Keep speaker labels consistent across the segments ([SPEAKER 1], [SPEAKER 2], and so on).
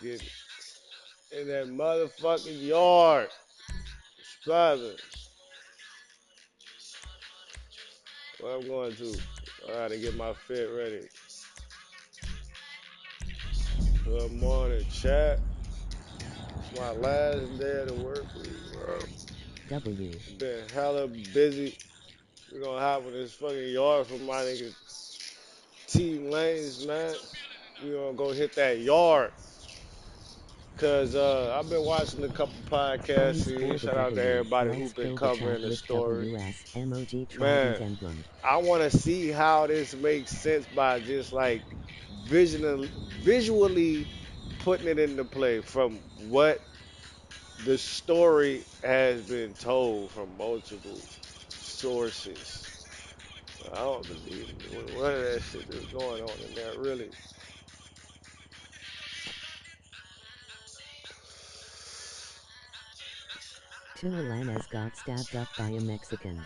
[SPEAKER 1] get in that motherfucking yard. Striving. Where I'm going to. I gotta get my fit ready. Good morning, chat. It's my last day of the work week, bro.
[SPEAKER 2] W.
[SPEAKER 1] Been hella busy. We gonna hop in this fucking yard for my nigga T Lanez, man. We gonna go hit that yard. Cause I've been watching a couple podcasts
[SPEAKER 2] Funnies
[SPEAKER 1] here.
[SPEAKER 2] for the
[SPEAKER 1] Shout out to
[SPEAKER 2] W.
[SPEAKER 1] everybody who
[SPEAKER 2] Let's
[SPEAKER 1] been
[SPEAKER 2] fill the
[SPEAKER 1] covering
[SPEAKER 2] chat
[SPEAKER 1] the
[SPEAKER 2] with
[SPEAKER 1] story.
[SPEAKER 2] WS emoji
[SPEAKER 1] Man,
[SPEAKER 2] trident emblem.
[SPEAKER 1] I wanna see how this makes sense by just like visually putting it into play from what the story has been told from multiple sources. I don't believe what of that shit is going on in there, really.
[SPEAKER 2] Lanez got stabbed up by a Mexican.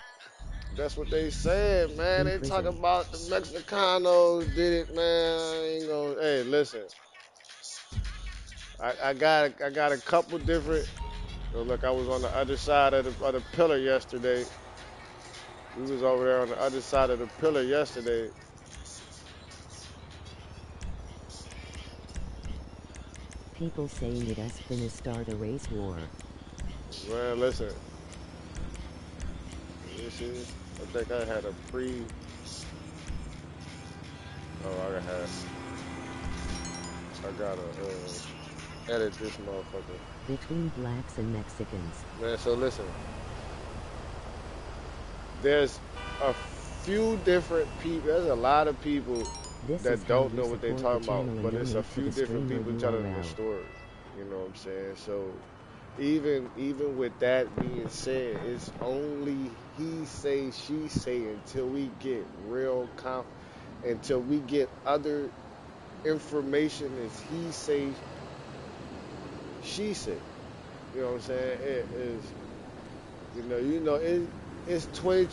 [SPEAKER 1] That's what they said, man.
[SPEAKER 2] In
[SPEAKER 1] They talk
[SPEAKER 2] prison.
[SPEAKER 1] about the Mexicanos did it, man. I ain't gonna. Hey, listen. I got a couple different. Look, I was on the other side of the pillar yesterday. We was over there on the other side of the pillar yesterday.
[SPEAKER 2] People saying it has finna start a race war.
[SPEAKER 1] Man, listen. You see, I think I had a pre. Oh, I gotta edit this motherfucker.
[SPEAKER 2] Between blacks and Mexicans.
[SPEAKER 1] Man, so listen. There's a few different people. There's a lot of people
[SPEAKER 2] This is
[SPEAKER 1] that
[SPEAKER 2] how
[SPEAKER 1] don't
[SPEAKER 2] you
[SPEAKER 1] know what they
[SPEAKER 2] support the
[SPEAKER 1] talking about,
[SPEAKER 2] channel and
[SPEAKER 1] but it's a
[SPEAKER 2] donate to
[SPEAKER 1] few
[SPEAKER 2] the
[SPEAKER 1] different
[SPEAKER 2] streamer
[SPEAKER 1] people telling the
[SPEAKER 2] URL.
[SPEAKER 1] story. You know what I'm saying? So even with that being said, it's only he say she say until we get until we get other information as he say she say. You know what I'm saying? It is it's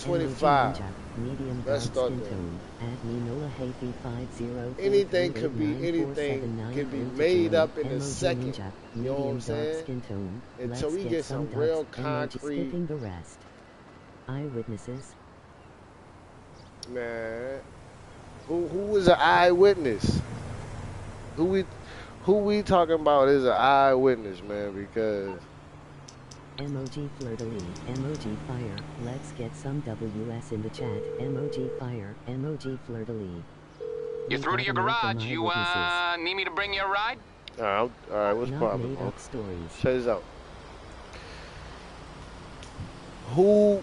[SPEAKER 2] Emoji
[SPEAKER 1] 2025.
[SPEAKER 2] ninja, medium
[SPEAKER 1] Let's
[SPEAKER 2] dark
[SPEAKER 1] start
[SPEAKER 2] skin
[SPEAKER 1] there.
[SPEAKER 2] tone. Add me Noah Hafey
[SPEAKER 1] Anything could be anything
[SPEAKER 2] 504389479
[SPEAKER 1] can be
[SPEAKER 2] to
[SPEAKER 1] made
[SPEAKER 2] join.
[SPEAKER 1] up in a
[SPEAKER 2] Emoji
[SPEAKER 1] second.
[SPEAKER 2] ninja,
[SPEAKER 1] You know what I'm
[SPEAKER 2] medium dark
[SPEAKER 1] saying?
[SPEAKER 2] skin tone.
[SPEAKER 1] Until
[SPEAKER 2] Let's
[SPEAKER 1] we
[SPEAKER 2] get
[SPEAKER 1] get
[SPEAKER 2] some
[SPEAKER 1] some
[SPEAKER 2] dubs.
[SPEAKER 1] real
[SPEAKER 2] Emoji
[SPEAKER 1] concrete,
[SPEAKER 2] skipping the rest. Eyewitnesses.
[SPEAKER 1] man. Who was an eyewitness? Who we who we talking about is an eyewitness, man? Because
[SPEAKER 2] Emoji flirtily. Emoji fire. Let's get some WS in the chat. Emoji fire. Emoji flirtily.
[SPEAKER 3] You're
[SPEAKER 2] We
[SPEAKER 3] through to your
[SPEAKER 2] gotta know some
[SPEAKER 3] garage. You,
[SPEAKER 2] eyewitnesses.
[SPEAKER 3] need me to bring you a ride?
[SPEAKER 1] all right, what's the
[SPEAKER 2] Not
[SPEAKER 1] problem,
[SPEAKER 2] made
[SPEAKER 1] bro?
[SPEAKER 2] up stories.
[SPEAKER 1] Check this out. Who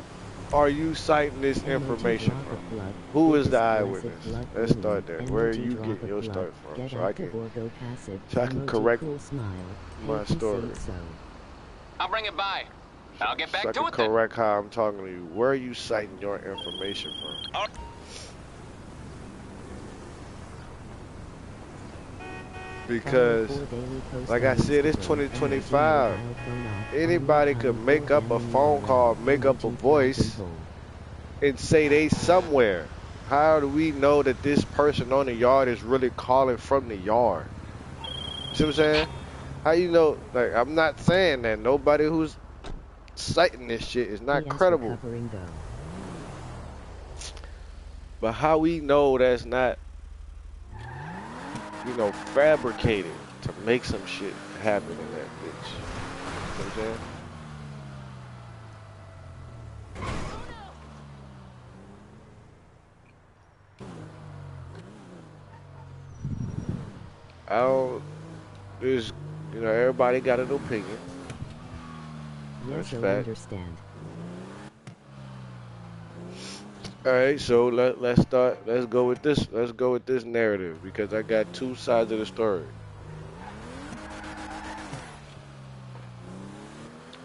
[SPEAKER 1] are you citing this
[SPEAKER 2] Emoji
[SPEAKER 1] information
[SPEAKER 2] drop
[SPEAKER 1] from?
[SPEAKER 2] of blood.
[SPEAKER 1] Who is the
[SPEAKER 2] Biggest blessed
[SPEAKER 1] eyewitness?
[SPEAKER 2] blood
[SPEAKER 1] Let's
[SPEAKER 2] healing.
[SPEAKER 1] start there. Where are
[SPEAKER 2] Emoji
[SPEAKER 1] you
[SPEAKER 2] drop
[SPEAKER 1] getting
[SPEAKER 2] of
[SPEAKER 1] your
[SPEAKER 2] blood.
[SPEAKER 1] start from?
[SPEAKER 2] Get
[SPEAKER 1] So I
[SPEAKER 2] active
[SPEAKER 1] can
[SPEAKER 2] or go passive.
[SPEAKER 1] so I can
[SPEAKER 2] Emoji
[SPEAKER 1] correct
[SPEAKER 2] cool smile.
[SPEAKER 1] my
[SPEAKER 2] Hate
[SPEAKER 1] story.
[SPEAKER 2] say so.
[SPEAKER 3] I'll bring it by. I'll get
[SPEAKER 1] So
[SPEAKER 3] back
[SPEAKER 1] I
[SPEAKER 3] to
[SPEAKER 1] can
[SPEAKER 3] it then.
[SPEAKER 1] correct how I'm talking to you. Where are you citing your information from?
[SPEAKER 2] Follow
[SPEAKER 1] Because,
[SPEAKER 2] 4 daily post
[SPEAKER 1] like
[SPEAKER 2] on
[SPEAKER 1] I said, it's
[SPEAKER 2] Instagram. Emoji
[SPEAKER 1] 2025.
[SPEAKER 2] mobile phone off.
[SPEAKER 1] Anybody
[SPEAKER 2] Only
[SPEAKER 1] could
[SPEAKER 2] time
[SPEAKER 1] make
[SPEAKER 2] for
[SPEAKER 1] up a
[SPEAKER 2] any
[SPEAKER 1] phone call,
[SPEAKER 2] URL.
[SPEAKER 1] make up a
[SPEAKER 2] Emoji dragon
[SPEAKER 1] voice,
[SPEAKER 2] hole.
[SPEAKER 1] and say they somewhere. How do we know that this person on the yard is really calling from the yard? See what I'm saying? How you know? Like, I'm not saying that nobody who's citing this shit is not
[SPEAKER 2] PS
[SPEAKER 1] credible.
[SPEAKER 2] recovering though.
[SPEAKER 1] But how we know that's not, fabricated to make some shit happen in that bitch? You know what I'm saying? I don't. There's, everybody got an opinion.
[SPEAKER 2] Yes,
[SPEAKER 1] That's
[SPEAKER 2] I
[SPEAKER 1] fact.
[SPEAKER 2] understand.
[SPEAKER 1] All right, so let's start. Let's go with this. Let's go with this narrative because I got two sides of the story.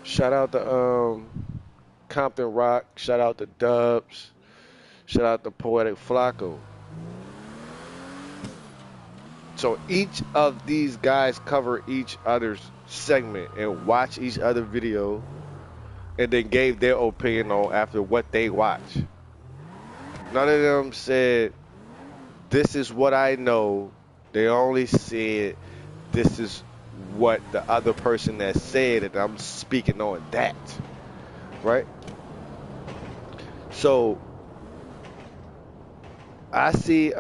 [SPEAKER 1] Shout out to Compton Rock. Shout out to Dubs. Shout out to Poetic Flacco. So each of these guys cover each other's segment and watch each other video and then gave their opinion on after what they watch. None of them said, this is what I know. They only said, this is what the other person that said, and I'm speaking on that, right? So I see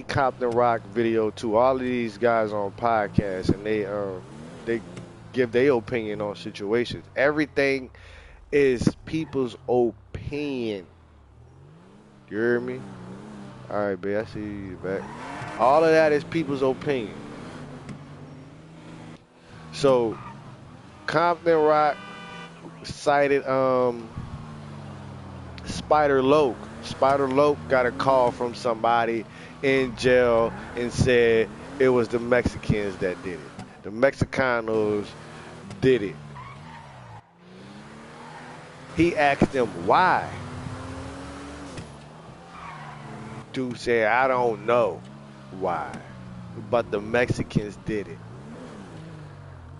[SPEAKER 1] Compton Rock video too. All of these guys on podcasts, and they give their opinion on situations. Everything is people's opinion. You hear me? All right, babe, I see you back. All of that is people's opinion. So Compton Rock cited Spider Loke. Spider Loke got a call from somebody in jail and said it was the Mexicans that did it. The Mexicanos did it. He asked them why. Dude said, I don't know why, but the Mexicans did it.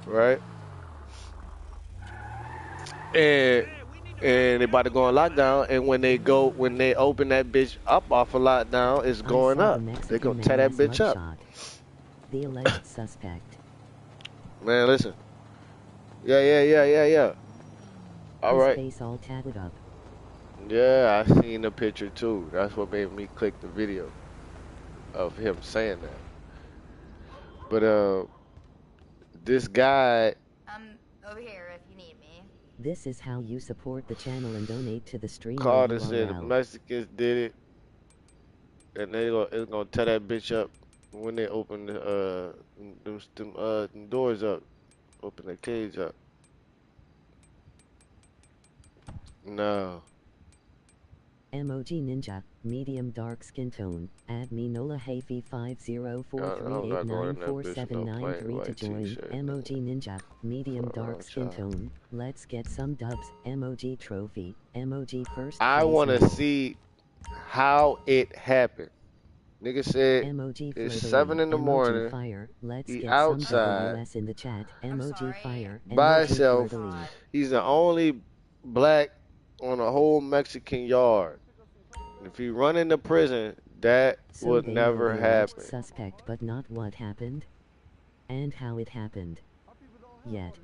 [SPEAKER 1] Right? And they about to go on lockdown, and when they open that bitch up off of lockdown, it's going up. They gonna tear that bitch up.
[SPEAKER 2] The alleged suspect.
[SPEAKER 1] Man, listen. Yeah. All
[SPEAKER 2] His
[SPEAKER 1] right.
[SPEAKER 2] face all tatted up.
[SPEAKER 1] Yeah, I seen the picture too. That's what made me click the video of him saying that. But this guy.
[SPEAKER 4] I'm over here if you need me.
[SPEAKER 2] This is how you support the channel and donate to the stream.
[SPEAKER 1] Called and said the Mexicans did it, and it's gonna tear that bitch up when they open them doors up, open the cage up. No.
[SPEAKER 2] Emoji Ninja, medium dark skin tone. Add me Nola Hafey 50438947993 to join. Emoji Ninja, medium dark skin tone. Let's get some dubs. Emoji trophy. Emoji first.
[SPEAKER 1] I want to see how it happened. Nigga said
[SPEAKER 2] emoji
[SPEAKER 1] it's 7 in the morning.
[SPEAKER 2] Fire. Let's
[SPEAKER 1] he
[SPEAKER 2] get
[SPEAKER 1] outside
[SPEAKER 2] some in the chat. Emoji fire.
[SPEAKER 1] By himself. He's the only black on a whole Mexican yard. If he run into prison, that would never happen.
[SPEAKER 2] Suspect, but not what happened and how it happened. Yet.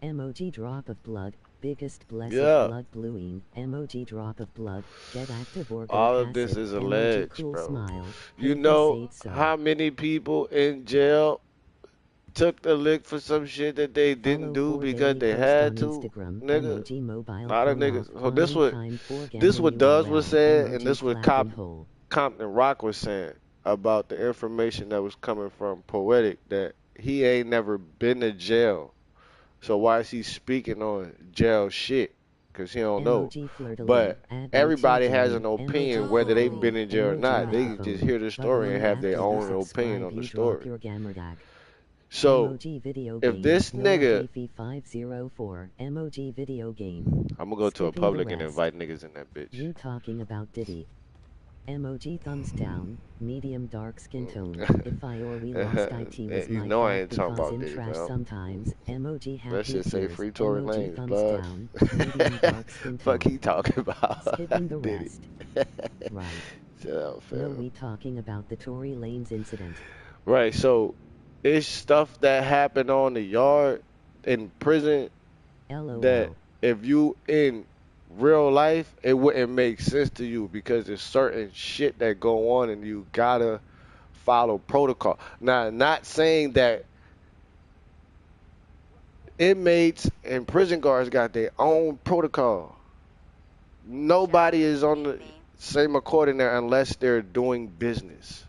[SPEAKER 2] Emoji drop of blood. Biggest blessed blood bluing. Emoji drop of blood. Get active organ.
[SPEAKER 1] All of this is alleged,
[SPEAKER 2] cool
[SPEAKER 1] bro.
[SPEAKER 2] Smile.
[SPEAKER 1] You know how many people in jail took the lick for some shit that they didn't do because they had to? Nigga. A lot of niggas. So this what Duz was saying, and this what Compton Rock was saying about the information that was coming from Poetic, that he ain't never been to jail. So why is he speaking on jail shit? Because he don't know. But everybody has an opinion whether they've been in jail or not. They can just hear the story and have their own opinion on the story. So, if this nigga, I'm gonna go to a public and invite niggas in that bitch.
[SPEAKER 2] You talking about Diddy? Emoji thumbs down, medium dark skin tone. If I or we lost IT was
[SPEAKER 1] you
[SPEAKER 2] my
[SPEAKER 1] know I
[SPEAKER 2] fault
[SPEAKER 1] ain't talking about
[SPEAKER 2] in
[SPEAKER 1] Diddy,
[SPEAKER 2] trash
[SPEAKER 1] bro.
[SPEAKER 2] sometimes. Emoji happy
[SPEAKER 1] That shit say
[SPEAKER 2] tears.
[SPEAKER 1] free Tory
[SPEAKER 2] Emoji
[SPEAKER 1] Lanez,
[SPEAKER 2] thumbs
[SPEAKER 1] blood.
[SPEAKER 2] down, medium dark skin tone.
[SPEAKER 1] Fuck he talking about?
[SPEAKER 2] Skipping the
[SPEAKER 1] Diddy.
[SPEAKER 2] rest. Right.
[SPEAKER 1] Shut up, fam.
[SPEAKER 2] No, we talking about the Tory Lanez incident.
[SPEAKER 1] Right, so it's stuff that happened on the yard in prison
[SPEAKER 2] LOL.
[SPEAKER 1] that if you in real life, it wouldn't make sense to you because there's certain shit that go on and you gotta follow protocol. Now, not saying that inmates and prison guards got their own protocol. Nobody is on the same accord in there unless they're doing business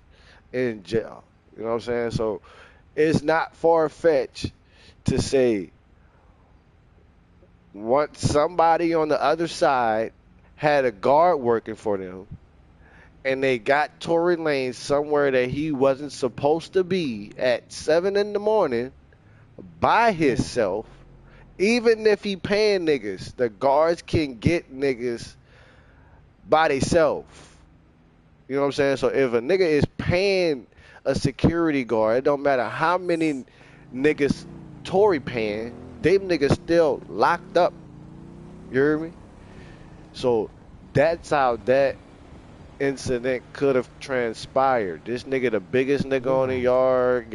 [SPEAKER 1] in jail. You know what I'm saying? So it's not far-fetched to say once somebody on the other side had a guard working for them and they got Tory Lanez somewhere that he wasn't supposed to be at 7 in the morning by himself, even if he paying niggas, the guards can get niggas by themselves. You know what I'm saying? So if a nigga is paying a security guard, it don't matter how many niggas Tory paying, them niggas still locked up. You hear me? So that's how that incident could have transpired. This nigga, the biggest nigga on the yard,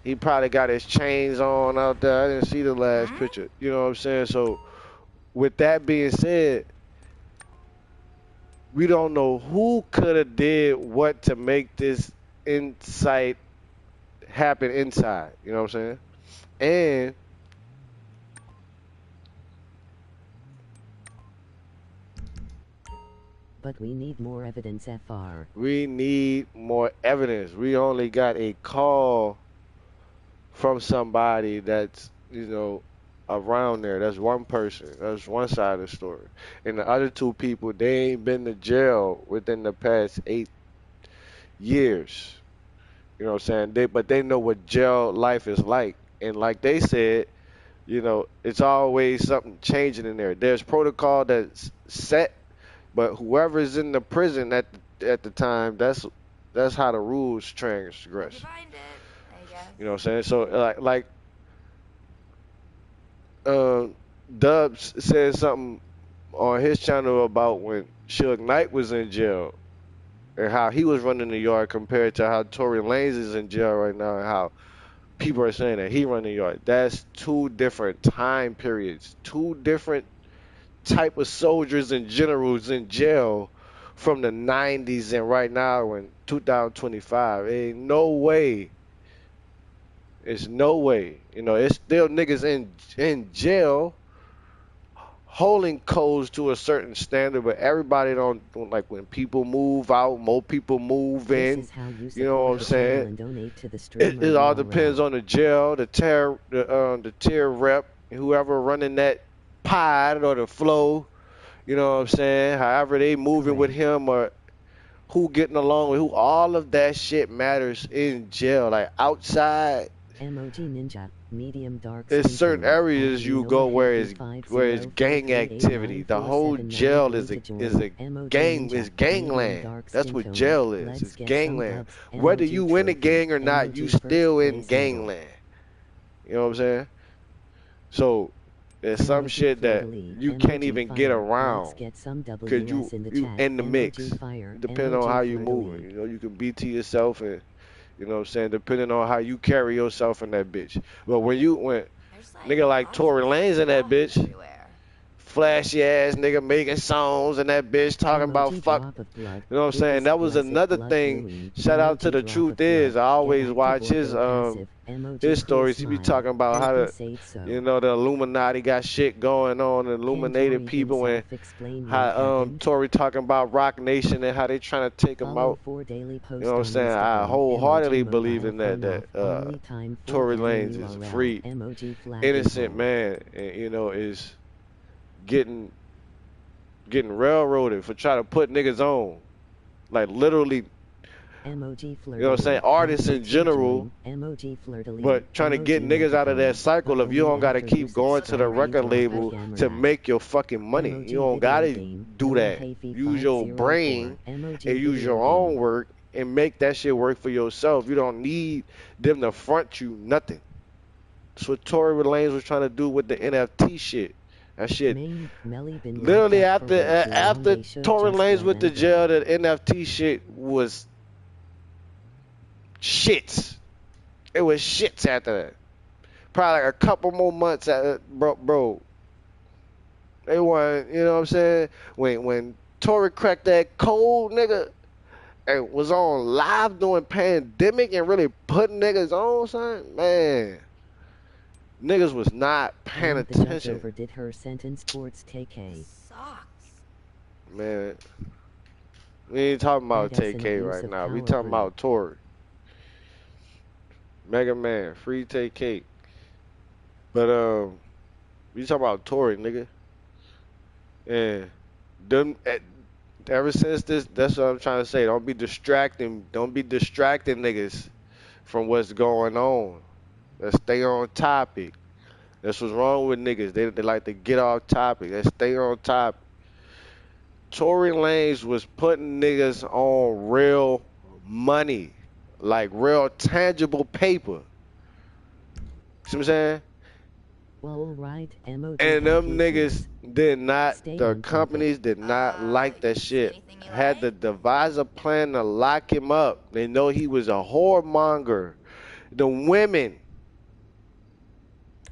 [SPEAKER 1] He probably got his chains on out there. I didn't see the last picture. You know what I'm saying? So with that being said, we don't know who could have did what to make this insight happen inside. You know what I'm saying? And
[SPEAKER 2] But we need more evidence, FR.
[SPEAKER 1] we need more evidence. We only got a call from somebody that's, around there. That's one person. That's one side of the story. And the other two people, they ain't been to jail within the past 8 years. You know what I'm saying? But they know what jail life is like. And like they said, it's always something changing in there. There's protocol that's set, but whoever's in the prison at the time, that's how the rules transgress.
[SPEAKER 4] You find it, I guess.
[SPEAKER 1] You know what I'm saying? So like Dubs said something on his channel about when Suge Knight was in jail and how he was running the yard compared to how Tory Lanez is in jail right now and how people are saying that he run the yard. That's two different time periods, two different type of soldiers and generals in jail from the 90s and right now in 2025. Ain't no way. It's no way. It's still niggas in jail holding codes to a certain standard, but everybody don't like when people move out, more people move in.
[SPEAKER 2] This is how
[SPEAKER 1] You know what I'm saying?
[SPEAKER 2] and donate to the streamer
[SPEAKER 1] It all
[SPEAKER 2] URL.
[SPEAKER 1] depends on the jail, the tier rep, whoever running that pod or the flow. You know what I'm saying? However they moving with him or who getting along with who, all of that shit matters in jail. Like outside,
[SPEAKER 2] MOG Ninja, medium dark.
[SPEAKER 1] there's certain areas you go where it's gang activity. The whole jail is gangland. That's what jail is. It's gangland. Whether you in a gang or not, you still in gangland. You know what I'm saying? So there's some shit that you can't even get around because you in the mix. Depending on how you moving, you can be to yourself and. You know what I'm saying? Depending on how you carry yourself in that bitch. But when nigga like Tory Lanez in that bitch, flashy ass nigga making songs and that bitch talking about fuck. You know what I'm saying? That was another thing. Shout out to the truth is I always watch his stories. He be talking about how the Illuminati got shit going on, illuminated people, and how Tory talking about Rock Nation and how they trying to take him out. You know what I'm saying? I wholeheartedly believe in that Tory Lanez is a free, innocent man, and is getting railroaded for trying to put niggas on, like literally. You know what I'm saying? Artists in general, but trying to get niggas out of that cycle of you don't gotta keep going to the record label to make your fucking money. You don't gotta do that. Use your brain and use your own work and make that shit work for yourself. You don't need them to front you nothing. That's what Tory Lanez was trying to do with the NFT shit. That shit. Literally after Tory Lanez went to jail, the NFT shit was shits. It was shits after that. Probably like a couple more months after, bro. They weren't, you know what I'm saying? When Tory cracked that code, nigga, and was on live doing Pandemic and really putting niggas on, son, man. Niggas was not paying attention.
[SPEAKER 2] The judge overdid her sentence. Courts take a.
[SPEAKER 4] Sucks.
[SPEAKER 1] Man, we ain't talking about TK right now. We talking about Tory. Mega Man, free TK. But we talking about Tory, nigga. And them ever since this, that's what I'm trying to say. Don't be distracting niggas from what's going on. Let's stay on topic. That's what's wrong with niggas. They like to get off topic. Let's stay on topic. Tory Lanez was putting niggas on real money. Like real tangible paper. See what I'm saying?
[SPEAKER 2] Well, right.
[SPEAKER 1] And them niggas did not, the companies did not like that shit. Had to devise a plan to lock him up. They know he was a whoremonger. The women.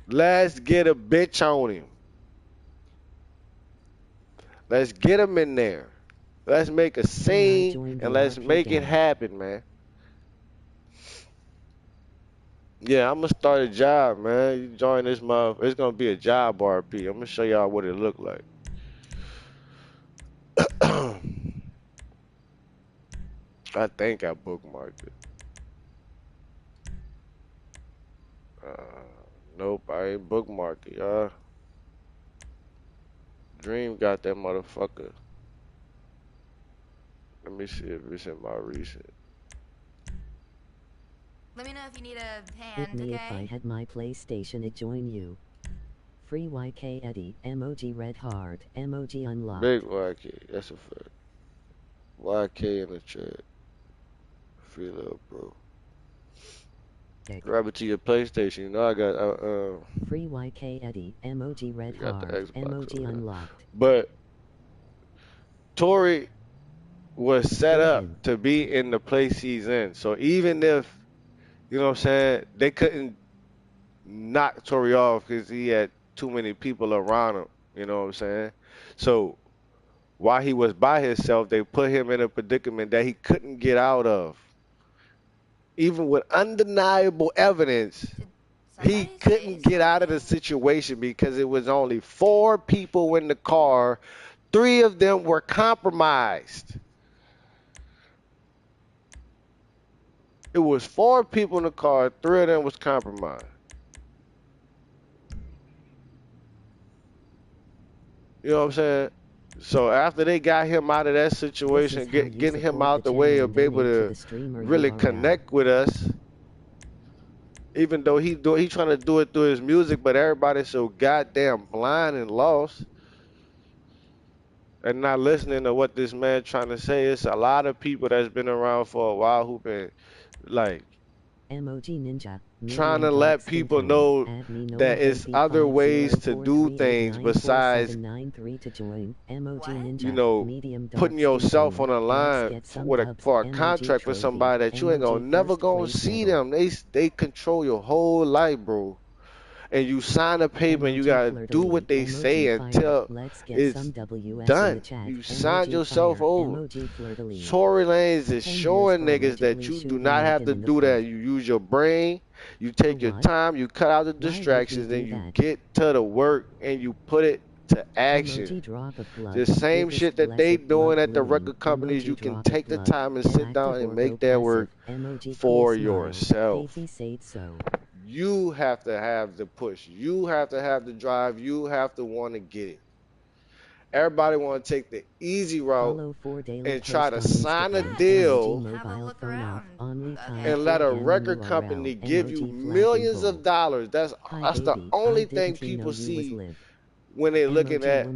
[SPEAKER 1] Let's get a bitch on him. Let's get him in there. Let's make a scene and let's make it happen, man. Yeah, I'm gonna start a job, man. You join this month. It's gonna be a job RP. I'm gonna show y'all what it look like. I think I bookmarked it. Nope, I ain't bookmarked it, y'all. Dream got that motherfucker. Let me see if it's in my recent.
[SPEAKER 4] Let me know if you need a hand,
[SPEAKER 2] Hit me
[SPEAKER 4] okay?
[SPEAKER 2] if I had my PlayStation, it join you. Free YK Eddie, emoji red heart, emoji unlocked.
[SPEAKER 1] Big YK, that's a fact. YK in the chat. Free little bro. Grab it to your PlayStation. You know I got
[SPEAKER 2] Free YK Eddie, emoji red heart, emoji unlocked.
[SPEAKER 1] But Tory was set up to be in the place he's in. So even if, you know what I'm saying, they couldn't knock Tory off because he had too many people around him, you know what I'm saying? So while he was by himself, they put him in a predicament that he couldn't get out of. Even with undeniable evidence, he couldn't get out of the situation because it was only 4 people in the car. 3 of them were compromised. It was 4 people in the car. 3 of them was compromised. You know what I'm saying? So after they got him out of that situation, getting him out the way of be able to really connect with us, even though he trying to do it through his music, but everybody's so goddamn blind and lost and not listening to what this man trying to say. It's a lot of people that's been around for a while who been like
[SPEAKER 2] Emoji Ninja,
[SPEAKER 1] trying to let people know that it's other ways to do things besides, you know, putting yourself on a line for a contract with somebody that you ain't gonna never gonna see them. They control your whole life, bro. And you sign a paper and you gotta do what they say until it's done. You signed yourself over. Tory Lanez is showing niggas that you do not have to do that. You use your brain, you take your time, you cut out the distractions, and you get to the work and you put it to action. The same shit that they doing at the record companies, you can take the time and sit down and make that work for yourself. You have to have the push. You have to have the drive. You have to want to get it. Everybody want to take the easy route and try to sign a deal and let a record company give you millions of dollars. That's the only thing people see when they're looking at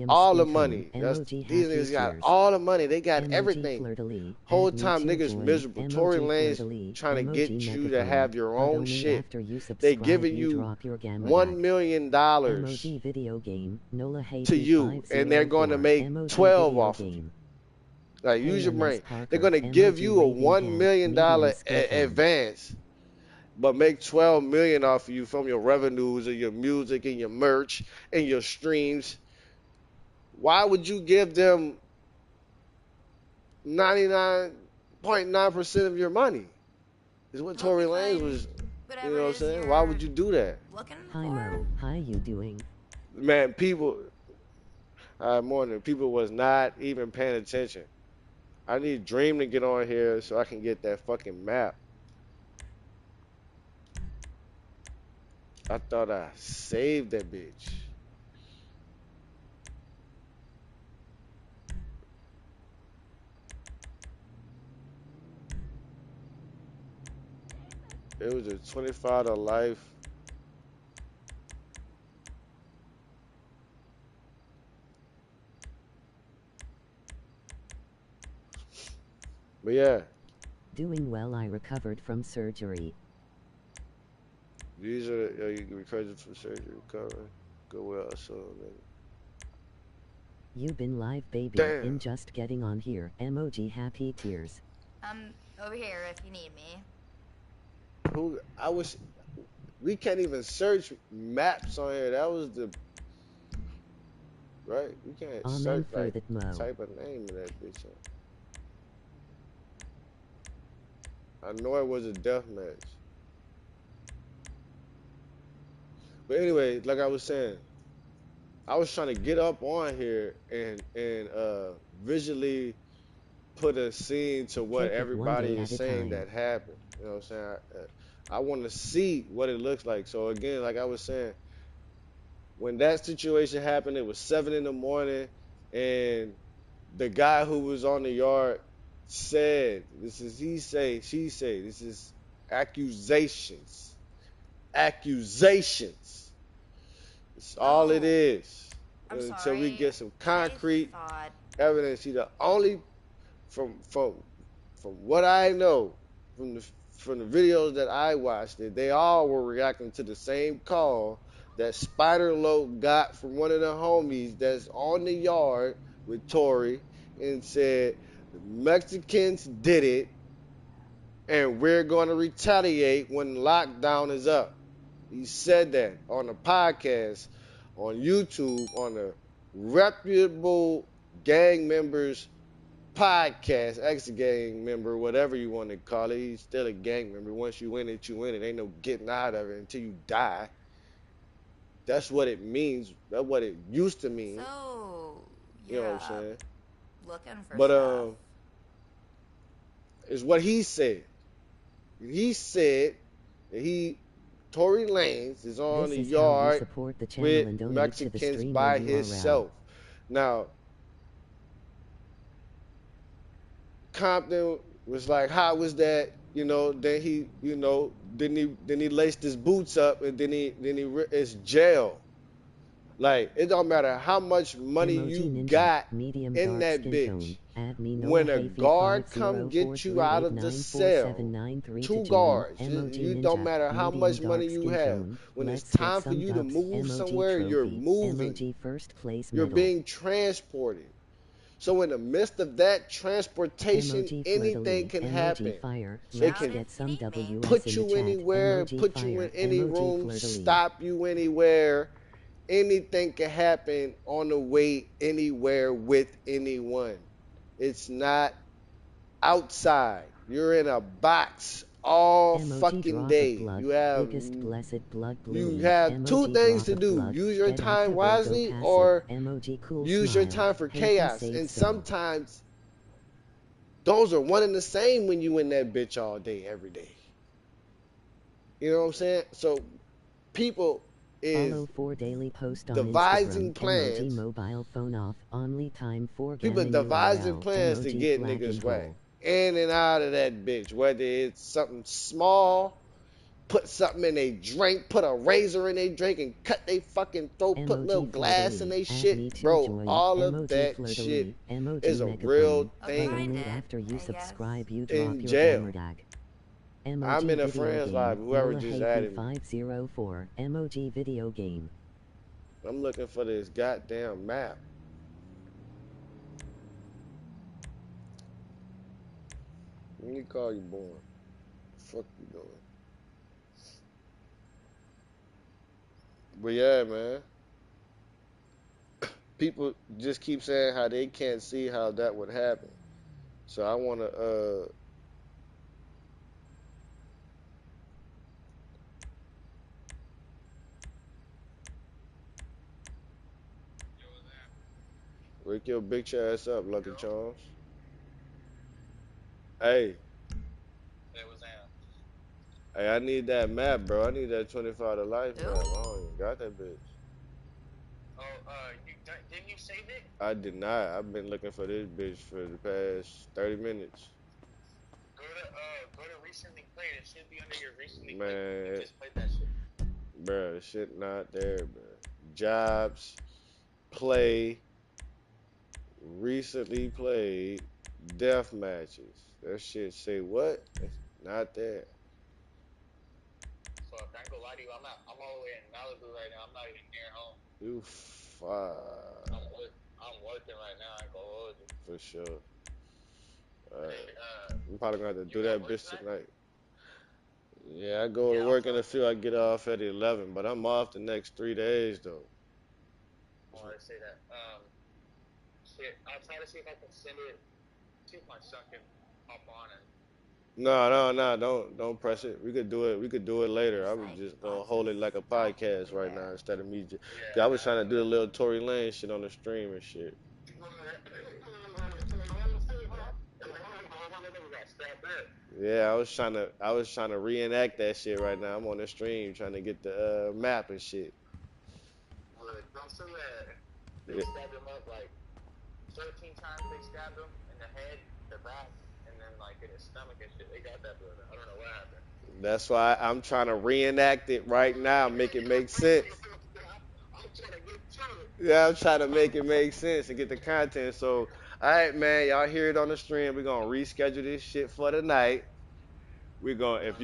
[SPEAKER 1] all the money. These niggas got all the money. They got everything. Whole time niggas miserable. Tory Lanez trying to get you to have your own shit. They giving you $1 million to you, and they're going to make 12 off of you. Like, use your brain. They're going to give you a $1 million advance, but make 12 million off of you from your revenues and your music and your merch and your streams. Why would you give them 99.9% of your money? Is what Tory Lanez was, you know what I'm saying? Why would you do that?
[SPEAKER 2] Hi Mo, how you doing?
[SPEAKER 1] Man, people, morning, people was not even paying attention. I need Dream to get on here so I can get that fucking map. I thought I saved that bitch. It was a $25 life. But yeah.
[SPEAKER 2] Doing well, I recovered from surgery.
[SPEAKER 1] These are you recovered from surgery, recover. Go well, so nigga.
[SPEAKER 2] You've been live, baby.
[SPEAKER 1] Damn.
[SPEAKER 2] In just getting on here. Emoji happy tears.
[SPEAKER 4] I'm over here if you need me.
[SPEAKER 1] who I was. We can't even search maps on here. That was the right. We can't
[SPEAKER 2] Amen
[SPEAKER 1] search
[SPEAKER 2] for
[SPEAKER 1] like
[SPEAKER 2] that mo.
[SPEAKER 1] type of name of that bitch. I know it was a death match. But anyway, like I was saying, I was trying to get up on here and visually put a scene to what
[SPEAKER 2] Take it one
[SPEAKER 1] everybody
[SPEAKER 2] day
[SPEAKER 1] is
[SPEAKER 2] at a
[SPEAKER 1] saying
[SPEAKER 2] time.
[SPEAKER 1] that happened. You know what I'm saying? I want to see what it looks like. So again, like I was saying, when that situation happened, it was 7 in the morning, and the guy who was on the yard said, "This is he say, she say. This is accusations, accusations. It's all it
[SPEAKER 4] Oh,
[SPEAKER 1] is.
[SPEAKER 4] I'm
[SPEAKER 1] Until we
[SPEAKER 4] sorry.
[SPEAKER 1] get some
[SPEAKER 4] I
[SPEAKER 1] concrete
[SPEAKER 4] thought.
[SPEAKER 1] evidence. He the only from what I know from the videos that I watched, that they all were reacting to the same call that Spider Loc got from one of the homies that's on the yard with Tory, and said the Mexicans did it and we're going to retaliate when lockdown is up. He said that on a podcast on YouTube on a reputable gang members podcast, ex-gang member, whatever you want to call it. He's still a gang member. Once you in it, you in it. Ain't no getting out of it until you die. That's what it means. That's what it used to mean.
[SPEAKER 4] So,
[SPEAKER 1] You know
[SPEAKER 4] you're
[SPEAKER 1] what I'm saying?
[SPEAKER 4] looking for
[SPEAKER 1] But
[SPEAKER 4] stuff.
[SPEAKER 1] it's what he said. He said that Tory Lanez, is on
[SPEAKER 2] This
[SPEAKER 1] the
[SPEAKER 2] is how you
[SPEAKER 1] yard
[SPEAKER 2] support the channel
[SPEAKER 1] with
[SPEAKER 2] and donate to the
[SPEAKER 1] Mexicans
[SPEAKER 2] streamer
[SPEAKER 1] by
[SPEAKER 2] URL.
[SPEAKER 1] himself. Now, Compton was like, "How was that?" You know. Then he, then he laced his boots up, and it's jail. Like it don't matter how much money
[SPEAKER 2] Emoji
[SPEAKER 1] you
[SPEAKER 2] Ninja,
[SPEAKER 1] got
[SPEAKER 2] medium
[SPEAKER 1] in
[SPEAKER 2] dark
[SPEAKER 1] that
[SPEAKER 2] skin tone.
[SPEAKER 1] bitch.
[SPEAKER 2] Add me Noah
[SPEAKER 1] When a
[SPEAKER 2] Hafey
[SPEAKER 1] guard come get you out of the cell,
[SPEAKER 2] 5048947943 to
[SPEAKER 1] two
[SPEAKER 2] join.
[SPEAKER 1] guards,
[SPEAKER 2] Emoji
[SPEAKER 1] you don't
[SPEAKER 2] Ninja,
[SPEAKER 1] matter how
[SPEAKER 2] medium
[SPEAKER 1] much money
[SPEAKER 2] dark
[SPEAKER 1] you
[SPEAKER 2] skin
[SPEAKER 1] have.
[SPEAKER 2] tone.
[SPEAKER 1] When it's
[SPEAKER 2] Let's get
[SPEAKER 1] time for
[SPEAKER 2] some
[SPEAKER 1] you to
[SPEAKER 2] dubs.
[SPEAKER 1] move
[SPEAKER 2] Emoji
[SPEAKER 1] somewhere, you're
[SPEAKER 2] trophy.
[SPEAKER 1] moving.
[SPEAKER 2] Emoji first place
[SPEAKER 1] You're
[SPEAKER 2] medal.
[SPEAKER 1] being transported. So in the midst of that transportation,
[SPEAKER 2] Emoji
[SPEAKER 1] anything
[SPEAKER 2] fleur-de-lis.
[SPEAKER 1] can
[SPEAKER 2] Emoji
[SPEAKER 1] happen.
[SPEAKER 2] fire.
[SPEAKER 1] They
[SPEAKER 2] Let's
[SPEAKER 4] Shout
[SPEAKER 1] can
[SPEAKER 4] if
[SPEAKER 2] get
[SPEAKER 4] you
[SPEAKER 2] some
[SPEAKER 4] need me.
[SPEAKER 2] WS in
[SPEAKER 1] put
[SPEAKER 2] the
[SPEAKER 1] you
[SPEAKER 2] chat.
[SPEAKER 1] anywhere,
[SPEAKER 2] Emoji
[SPEAKER 1] put you in
[SPEAKER 2] fire.
[SPEAKER 1] any
[SPEAKER 2] Emoji
[SPEAKER 1] room,
[SPEAKER 2] fleur-de-lis.
[SPEAKER 1] stop you anywhere. Anything can happen on the way anywhere with anyone. It's not outside. You're in a box all
[SPEAKER 2] Emoji
[SPEAKER 1] fucking
[SPEAKER 2] drop of
[SPEAKER 1] day.
[SPEAKER 2] blood.
[SPEAKER 1] You have
[SPEAKER 2] Biggest blessed blood
[SPEAKER 1] you
[SPEAKER 2] bluing.
[SPEAKER 1] have two
[SPEAKER 2] Emoji
[SPEAKER 1] things
[SPEAKER 2] drop
[SPEAKER 1] to
[SPEAKER 2] of
[SPEAKER 1] do.
[SPEAKER 2] blood.
[SPEAKER 1] Use your
[SPEAKER 2] Get
[SPEAKER 1] time
[SPEAKER 2] active or go
[SPEAKER 1] wisely,
[SPEAKER 2] passive.
[SPEAKER 1] or
[SPEAKER 2] Emoji cool
[SPEAKER 1] use your
[SPEAKER 2] smile.
[SPEAKER 1] time for
[SPEAKER 2] Hafey
[SPEAKER 1] chaos.
[SPEAKER 2] said
[SPEAKER 1] And
[SPEAKER 2] so.
[SPEAKER 1] sometimes those are one and the same when you in that bitch all day, every day. You know what I'm saying? So people is
[SPEAKER 2] Follow for daily post on Instagram.
[SPEAKER 1] devising
[SPEAKER 2] Emoji
[SPEAKER 1] plans.
[SPEAKER 2] mobile phone off. Only time for
[SPEAKER 1] People
[SPEAKER 2] gammon
[SPEAKER 1] devising
[SPEAKER 2] URL.
[SPEAKER 1] plans to
[SPEAKER 2] Emoji
[SPEAKER 1] get
[SPEAKER 2] flag
[SPEAKER 1] niggas
[SPEAKER 2] and
[SPEAKER 1] whacked
[SPEAKER 2] goal.
[SPEAKER 1] in and out of that bitch. Whether it's something small, put something in a drink, put a razor in a drink and cut they fucking throat, put little
[SPEAKER 2] Emoji
[SPEAKER 1] glass in
[SPEAKER 2] fleur-de-lis.
[SPEAKER 1] they
[SPEAKER 2] Add
[SPEAKER 1] shit.
[SPEAKER 2] me to
[SPEAKER 1] Bro,
[SPEAKER 2] join.
[SPEAKER 1] all of
[SPEAKER 2] Emoji
[SPEAKER 1] that shit
[SPEAKER 2] fleur-de-lis. Emoji
[SPEAKER 1] is a real
[SPEAKER 2] megaphone. But
[SPEAKER 1] thing
[SPEAKER 2] only
[SPEAKER 4] Kinda,
[SPEAKER 2] after you
[SPEAKER 4] I guess.
[SPEAKER 2] subscribe you drop
[SPEAKER 1] in
[SPEAKER 2] your
[SPEAKER 1] jail.
[SPEAKER 2] gamertag.
[SPEAKER 1] I'm
[SPEAKER 2] Emoji
[SPEAKER 1] in a
[SPEAKER 2] video
[SPEAKER 1] friend's live,
[SPEAKER 2] game.
[SPEAKER 1] whoever
[SPEAKER 2] Noah
[SPEAKER 1] just
[SPEAKER 2] Hafey
[SPEAKER 1] added me.
[SPEAKER 2] 504. Emoji video game.
[SPEAKER 1] I'm looking for this goddamn map. Let me call you born. Fuck you doing? But yeah, man. People just keep saying how they can't see how that would happen. So I wanna wake your bitch ass up, Lucky Charms. Hey, hey, I need that map, bro. I need that 25 to life
[SPEAKER 4] Who?
[SPEAKER 1] map. I don't even got that bitch. I did not. I've been looking for this bitch for the past 30 minutes. Man, bro, shit not there, bro. Jobs, play, recently played, death matches. That shit say what? It's not there. You fuck. For sure. I'm probably gonna have to do that bitch tonight. Yeah, I go to
[SPEAKER 5] Yeah, I'll
[SPEAKER 1] work in
[SPEAKER 5] try.
[SPEAKER 1] the field. I get off at 11, but I'm off the next 3 days though.
[SPEAKER 5] Oh, I say that. Shit, I'll try to see if I can send it. See if my son can hop on and.
[SPEAKER 1] No, no, no, don't press it. We could do it. We could do it later. I
[SPEAKER 4] There's
[SPEAKER 1] was
[SPEAKER 4] like
[SPEAKER 1] just gonna
[SPEAKER 4] lots
[SPEAKER 1] hold
[SPEAKER 4] of
[SPEAKER 1] it like a
[SPEAKER 4] stuff
[SPEAKER 1] podcast right now
[SPEAKER 4] everywhere.
[SPEAKER 1] instead of me.
[SPEAKER 5] Yeah,
[SPEAKER 1] 'Cause I
[SPEAKER 5] I
[SPEAKER 1] was
[SPEAKER 5] know.
[SPEAKER 1] trying to do the little Tory Lane shit on the stream and shit. Yeah, I was trying to reenact that shit right now. I'm on the stream trying to get the map and shit.
[SPEAKER 5] Don't say that they
[SPEAKER 1] Yeah.
[SPEAKER 5] stabbed him up like 13 times. They stabbed him in the head, the back, and then like in his stomach and shit. They got that brother. I don't know what happened.
[SPEAKER 1] That's why I'm trying to reenact it right now, make it make sense.
[SPEAKER 5] I'm trying to get to it.
[SPEAKER 1] Yeah, I'm trying to make it make sense and get the content. So, all right, man, y'all hear it on the stream. We're gonna reschedule this shit for tonight. We're gonna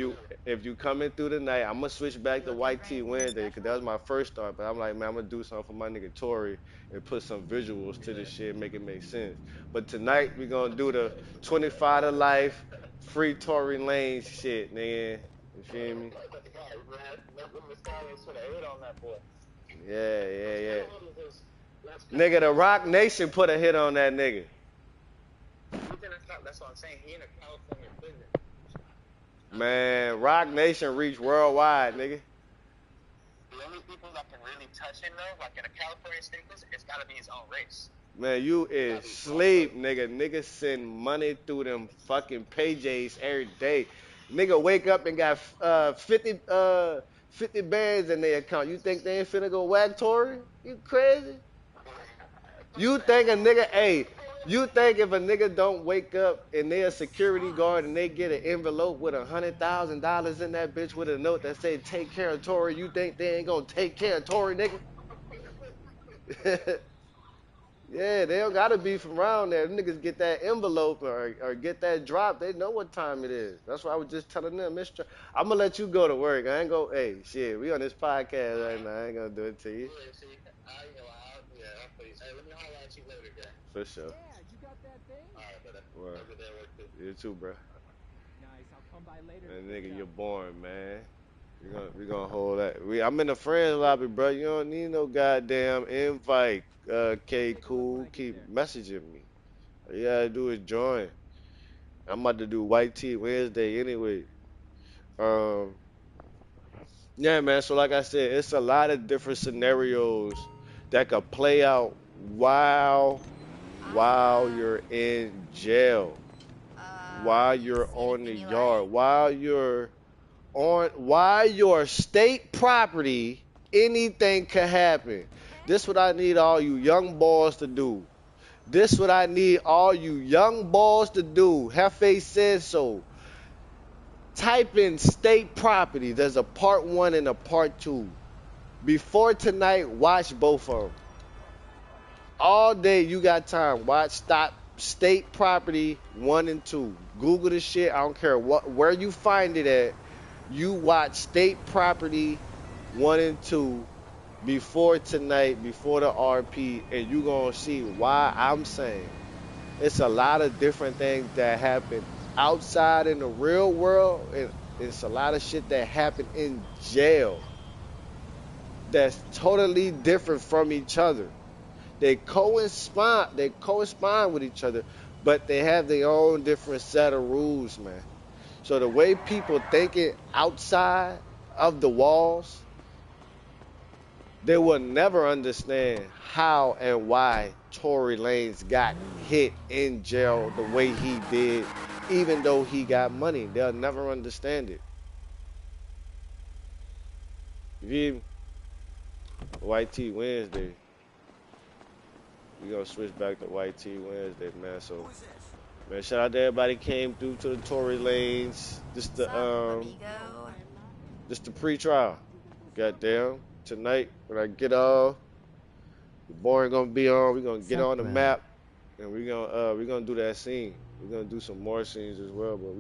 [SPEAKER 1] if you coming through tonight, I'm gonna switch back
[SPEAKER 4] You
[SPEAKER 1] to
[SPEAKER 4] looking
[SPEAKER 1] White
[SPEAKER 4] for
[SPEAKER 1] Tea
[SPEAKER 4] anything
[SPEAKER 1] Wednesday because that
[SPEAKER 4] special?
[SPEAKER 1] was my first start. But I'm like, man, I'm gonna do something for my nigga Tory and put some visuals to this shit, make it make sense. But tonight we're gonna do the 25 to life, free Tory Lanez shit, nigga. You feel me?
[SPEAKER 5] Let Stallion put a hit on that boy.
[SPEAKER 1] Yeah, yeah, yeah.
[SPEAKER 5] That's
[SPEAKER 1] Nigga, the Rock Nation put a hit on that nigga.
[SPEAKER 5] That's what I'm saying. He in a California prison.
[SPEAKER 1] Man, Rock Nation reached worldwide, nigga.
[SPEAKER 5] The only people that can really touch him though, like in a California state prison, it's gotta be his own race.
[SPEAKER 1] Man, you is sleep, nigga. Niggas send money through them fucking PJs every day. Nigga wake up and got 50 bands in their account. You think they ain't finna go whack Tory? You crazy? You think a nigga, hey, you think if a nigga don't wake up and they a security guard and they get an envelope with $100,000 in that bitch with a note that say take care of Tory, you think they ain't gonna take care of Tory, nigga? Yeah, they don't gotta be from around there. Them niggas get that envelope or get that drop. They know what time it is. That's why I was just telling them, Mister. I'm gonna let you go to work. I ain't go. Hey, shit, we on this podcast right now. I ain't gonna do it to you.
[SPEAKER 5] Yeah, see, I'll please. Hey, let me holler at you later, gang.
[SPEAKER 1] For sure.
[SPEAKER 6] Dad, you got that thing?
[SPEAKER 5] Alright, brother.
[SPEAKER 1] Well,
[SPEAKER 5] Have a good day at work too.
[SPEAKER 1] you too, bro.
[SPEAKER 6] Nice, I'll come by later.
[SPEAKER 1] Man,
[SPEAKER 6] to
[SPEAKER 1] nigga,
[SPEAKER 6] pick
[SPEAKER 1] you're
[SPEAKER 6] up.
[SPEAKER 1] boring, man. We gonna hold that. I'm in the friends lobby, bro. You don't need no goddamn invite. K
[SPEAKER 6] Take a look when
[SPEAKER 1] cool,
[SPEAKER 6] I get there.
[SPEAKER 1] keep messaging me. All you gotta do is join. I'm about to do White Tea Wednesday anyway. Um, yeah, man. So like I said, it's a lot of different scenarios that could play out while
[SPEAKER 4] Awesome.
[SPEAKER 1] you're in jail, while
[SPEAKER 4] You
[SPEAKER 1] you're
[SPEAKER 4] see
[SPEAKER 1] on the
[SPEAKER 4] anything you
[SPEAKER 1] yard,
[SPEAKER 4] like?
[SPEAKER 1] while your state property, anything could happen. This what I need all you young boys to do. This what I need all you young boys to do. Hefe says so. Type in state property. There's a part one and a part two. Before tonight, watch both of them. All day you got time. Watch stop state property one and two. Google the shit. I don't care where you find it at. You watch state property one and two before tonight, before the RP, and you gonna see why I'm saying it's a lot of different things that happen outside in the real world, and it's a lot of shit that happen in jail that's totally different from each other. They correspond with each other, but they have their own different set of rules, man. So the way people thinking outside of the walls, they will never understand how and why Tory Lanez got hit in jail the way he did, even though he got money. They'll never understand it. You feel me? White Tea Wednesday. We gonna switch back to White Tea Wednesday, man. So, man, shout out to everybody came through to the Tory Lanez.
[SPEAKER 4] What's up, amigo?
[SPEAKER 1] Just the pre-trial. Goddamn. Tonight when I get off, the boy gonna be on. We gonna get
[SPEAKER 2] Sup,
[SPEAKER 1] on the
[SPEAKER 2] bro?
[SPEAKER 1] map, and we gonna do that scene. We're gonna do some more scenes as well, but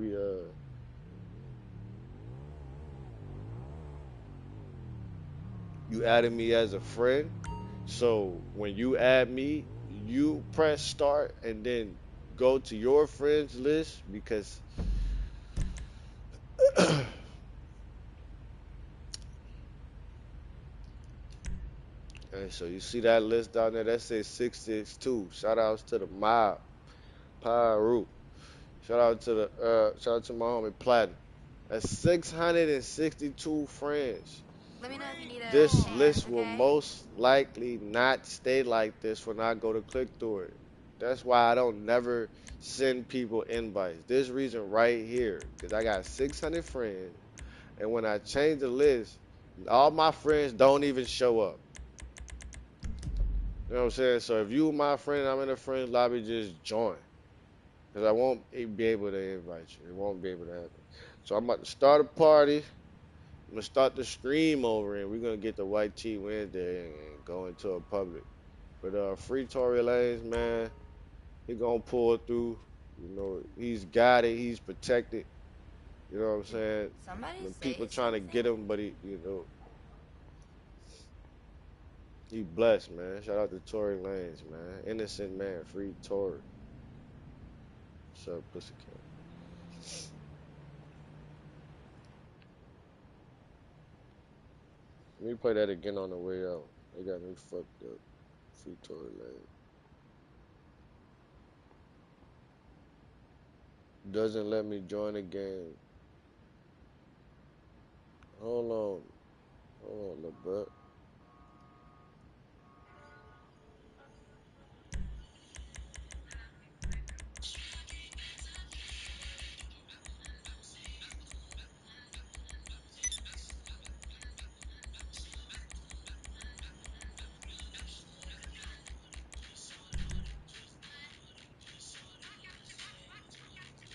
[SPEAKER 1] you added me as a friend. So when you add me, you press start and then go to your friends list because Alright, so you see that list down there that says 662. Shout outs to the mob, Pyru. Shout out to my homie Platinum. That's 662 friends.
[SPEAKER 4] Let me know if you need a
[SPEAKER 1] This
[SPEAKER 4] hand,
[SPEAKER 1] list will
[SPEAKER 4] okay?
[SPEAKER 1] most likely not stay like this when I go to click through it. That's why I don't never send people invites. This reason right here, because I got 600 friends, and when I change the list, all my friends don't even show up. You know what I'm saying? So if you my friend, I'm in a friends lobby, just join. Because I won't be able to invite you. It won't be able to happen. So I'm about to start a party. I'm going to start the stream over and we're going to get the White Tea Wednesday and go into a public. But free Tory Lanez, man. He going to pull through. You know, he's got it. He's protected. You know what I'm saying?
[SPEAKER 4] Somebody
[SPEAKER 1] The
[SPEAKER 4] say
[SPEAKER 1] people trying to
[SPEAKER 4] something?
[SPEAKER 1] get him, but he blessed, man. Shout out to Tory Lanez, man. Innocent man. Free Tory. What's up, Pussycat? Let me play that again on the way out. They got me fucked up. Free Tory Lanez. Doesn't let me join the game. Hold on. Hold on, little bro.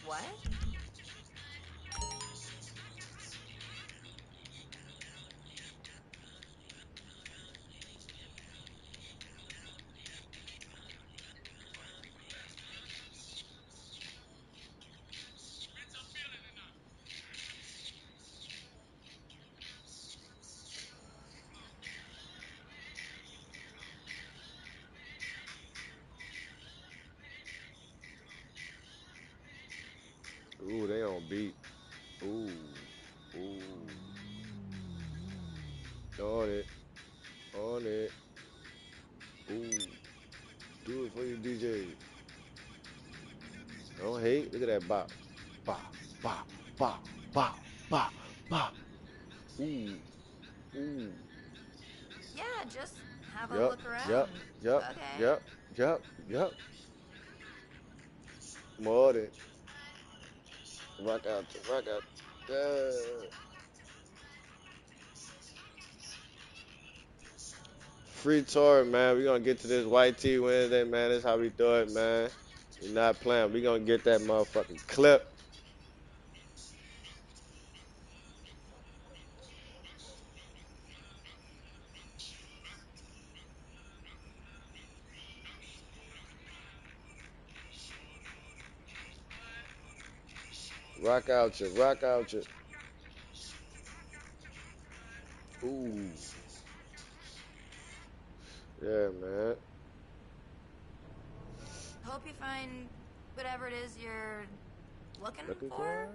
[SPEAKER 4] What?
[SPEAKER 1] Ooh, they on beat. Ooh. Ooh. On it. On it. Ooh. Do it for you, DJ. Don't hate. Look at that bop. Bop. Bop. Bop. Bop. Bop. Bop. Ooh. Ooh.
[SPEAKER 4] Yeah, just have a
[SPEAKER 1] Yup.
[SPEAKER 4] look
[SPEAKER 1] Yup.
[SPEAKER 4] around.
[SPEAKER 1] Yup.
[SPEAKER 4] Okay.
[SPEAKER 1] Yup. Yup. Yup. More than rock out. Rock out. Yeah. Free tour, man. We gonna get to this White Tea Wednesday, man. That's how we do it, man. We not playing. We gonna get that motherfucking clip. Rock out you. Rock out you. Ooh. Yeah, man.
[SPEAKER 4] Hope you find whatever it is you're looking
[SPEAKER 1] Looking
[SPEAKER 4] for.
[SPEAKER 1] for?